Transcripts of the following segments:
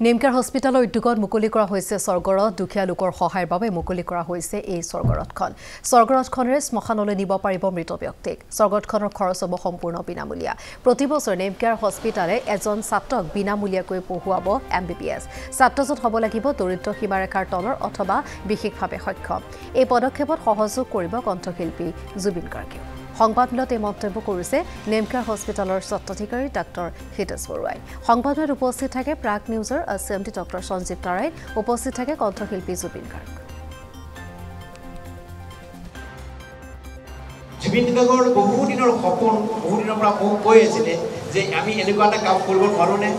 নেমকেয়াৰ হস্পিটেলৰ উদ্যোগত মুকলি কৰা হৈছে স্বৰ্গৰথ দুখীয়া লোকৰ সহায়ৰ বাবে মুকলি কৰা হৈছে এই স্বৰ্গৰথখন স্বৰ্গৰথখনেৰে শ্মশানলৈ নিব পাৰিব মৃত ব্যক্তিক স্বৰ্গৰথখনৰ খৰচ হ'ব সম্পূৰ্ণ বিনামূলীয়া প্ৰতি বছৰ নেমকেয়াৰ হস্পিটেলে এজন ছাত্ৰক বিনামূলীয়াকৈ পঢ়ুৱাব MBBS ছাত্ৰজন হ'ব লাগিব দৰিদ্ৰ সীমাৰেখাৰ তলৰ অথবা বিশেষভাৱে সক্ষম এই পদক্ষেপত সহযোগ কৰিব কণ্ঠশিল্পী জুবিন গাৰ্গে সংবাদমেলত এই মন্তব্য কৰিছে নেমকেয়াৰ হস্পিটেলৰ স্বত্বাধিকাৰী ডাক্তৰ হিতেশ বৰুৱাই সংবাদমেলত উপস্থিত থাকে প্ৰাগ নিউজৰ এছএমডি ডক্টৰ সঞ্জীৱ তাৰাই উপস্থিত থাকে কণ্ঠশিল্পী জুবিন গাৰ্গ জুবিন গাৰ্গৰ বহু দিনৰ সপোন বহু দিনৰ পৰা মোক কৈ আছিলে যে আমি এনেকুৱা এটা কাম কৰিব পাৰোঁনে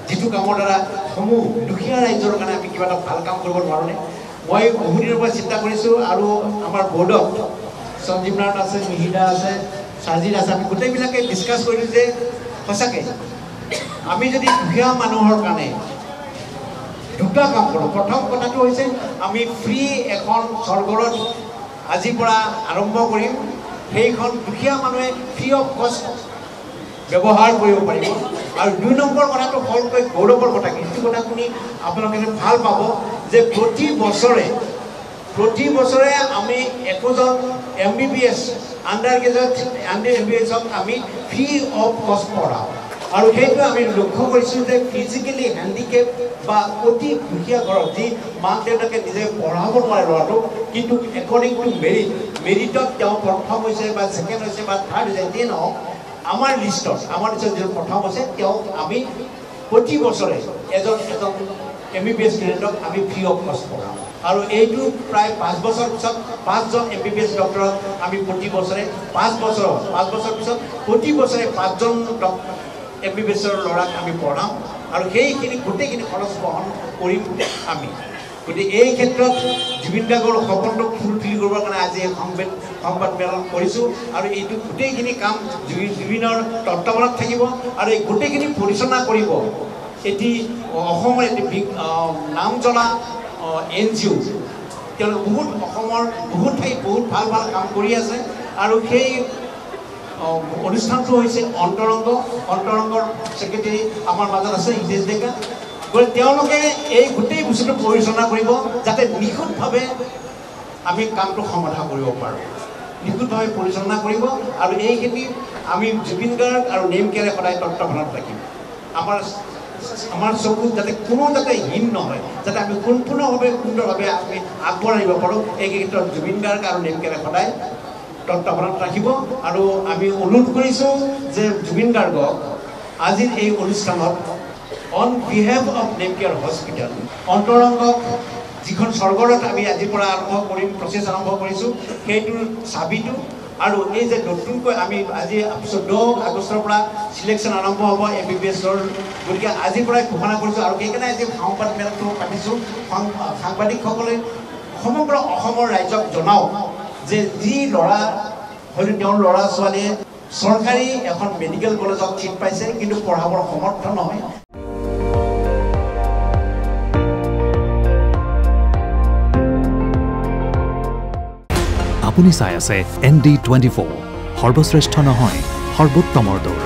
যিটো কামৰ দ্বাৰা সমূহ দুখীয়া ৰাইজৰ কাৰণে আমি কিবা এটা ভাল কাম কৰিব পাৰোঁনে মই বহু দিনৰ পৰা চিন্তা কৰিছোঁ আৰু আমাৰ বৰ্ডত সঞ্জীৱ নাৰায়ণ আছে মিহিদা আছে সাজিদ আছে আমি গোটেইবিলাকে ডিছকাছ কৰিলোঁ যে সঁচাকৈ আমি যদি দুখীয়া মানুহৰ কাৰণে দুটা কাম কৰোঁ প্ৰথম কথাটো হৈছে আমি ফ্ৰী এখন স্বৰ্গৰথ আজিৰ পৰা আৰম্ভ কৰিম সেইখন দুখীয়া মানুহে ফ্ৰী অফ কষ্ট ব্যৱহাৰ কৰিব পাৰিব আৰু 2 নম্বৰ কথাটো হ'লকৈ গৌৰৱৰ কথা কিন্তু কথা শুনি আপোনালোকে ভাল পাব যে প্ৰতি বছৰে আমি একোজন MBBS আণ্ডাৰ MBBSক আমি ফ্ৰী অফ কষ্ট পঢ়াওঁ আৰু সেইটো আমি লক্ষ্য কৰিছোঁ যে ফিজিকেলি হেণ্ডিকেপ বা অতি দুখীয়া ঘৰত যি মাক দেউতাকে নিজে পঢ়াব নোৱাৰে ল'ৰাটোক কিন্তু একৰ্ডিং টু মেৰিটত তেওঁ প্ৰথম হৈছে বা ছেকেণ্ড হৈছে বা থাৰ্ড হৈছে যিয়ে নহওক আমাৰ লিষ্টত যিটো প্ৰথম হৈছে তেওঁক আমি প্ৰতি বছৰে এজন MBBS ষ্টুডেণ্টক আমি ফ্ৰী অফ কষ্ট পঢ়াওঁ আৰু এইটো প্ৰায় 5 বছৰ পিছত 5জন MBBS ডক্টৰক আমি প্ৰতি বছৰে 5 বছৰ পিছত প্ৰতি বছৰে 5জন MBBSৰ ল'ৰাক আমি পঢ়াম আৰু সেইখিনি গোটেইখিনি খৰচ বহন কৰিম আমি গতিকে এই ক্ষেত্ৰত জুবিন গাৰ্গৰ সপোনটো ফুলফিল কৰিবৰ কাৰণে আজি সংবাদ মেলন কৰিছোঁ আৰু এইটো গোটেইখিনি কাম জুবিনৰ তত্বাৱধানত থাকিব আৰু এই গোটেইখিনি পৰিচালনা কৰিব এটি অসমৰ এটি নাম জনা NGO তেওঁলোকে অসমৰ বহুত ঠাইত বহুত ভাল কাম কৰি আছে আৰু সেই অনুষ্ঠানটো হৈছে অন্তৰংগৰ ছেক্ৰেটাৰী আমাৰ মাজত আছে হিতেশ ডেকা গতিকে তেওঁলোকে এই গোটেই বস্তুটো পৰিচালনা কৰিব যাতে নিখুঁতভাৱে আমি কামটো সমাধা কৰিব পাৰোঁ নিখুঁতভাৱে পৰিচালনা কৰিব আৰু এইখিনি আমি জুবিন গাৰ্গ আৰু নেমকেয়াৰে সদায় তত্বাৱধানত ৰাখিম আমাৰ চকুত যাতে কোনো হীন নহয় যাতে আমি সম্পূৰ্ণভাৱে সুন্দৰভাৱে আমি আগবঢ়াই নিব পাৰোঁ এই ক্ষেত্ৰত জুবিন গাৰ্গ আৰু নেমকেয়াৰে সদায় তত্বাৱধানত ৰাখিব আৰু আমি অনুৰোধ কৰিছোঁ যে জুবিন গাৰ্গক আজিৰ এই অনুষ্ঠানত on behalf of Nemcare hospital অন্তৰংগক যিখন স্বৰ্গৰথ আমি আজিৰ পৰা প্ৰচেছ আৰম্ভ কৰিছোঁ সেইটোৰ চাবিটো আৰু এই যে নতুনকৈ আমি আজি 14 আগষ্টৰ পৰা চিলেকশ্যন আৰম্ভ হ'ব MBBSৰ গতিকে আজিৰ পৰাই ঘোষণা কৰিছোঁ আৰু সেইকাৰণে আজি সংবাদ মেলটো পাতিছোঁ সাংবাদিকসকলে সমগ্ৰ অসমৰ ৰাইজক জনাওক যে যি ল'ৰা হয়তো তেওঁৰ ল'ৰা ছোৱালীয়ে চৰকাৰী এখন মেডিকেল কলেজত চিট পাইছে কিন্তু পঢ়াবৰ সমৰ্থ নহয় আপুনি চাই আছে ND24 সৰ্বশ্ৰেষ্ঠ নহয় সৰ্বোত্তমৰ দৌৰ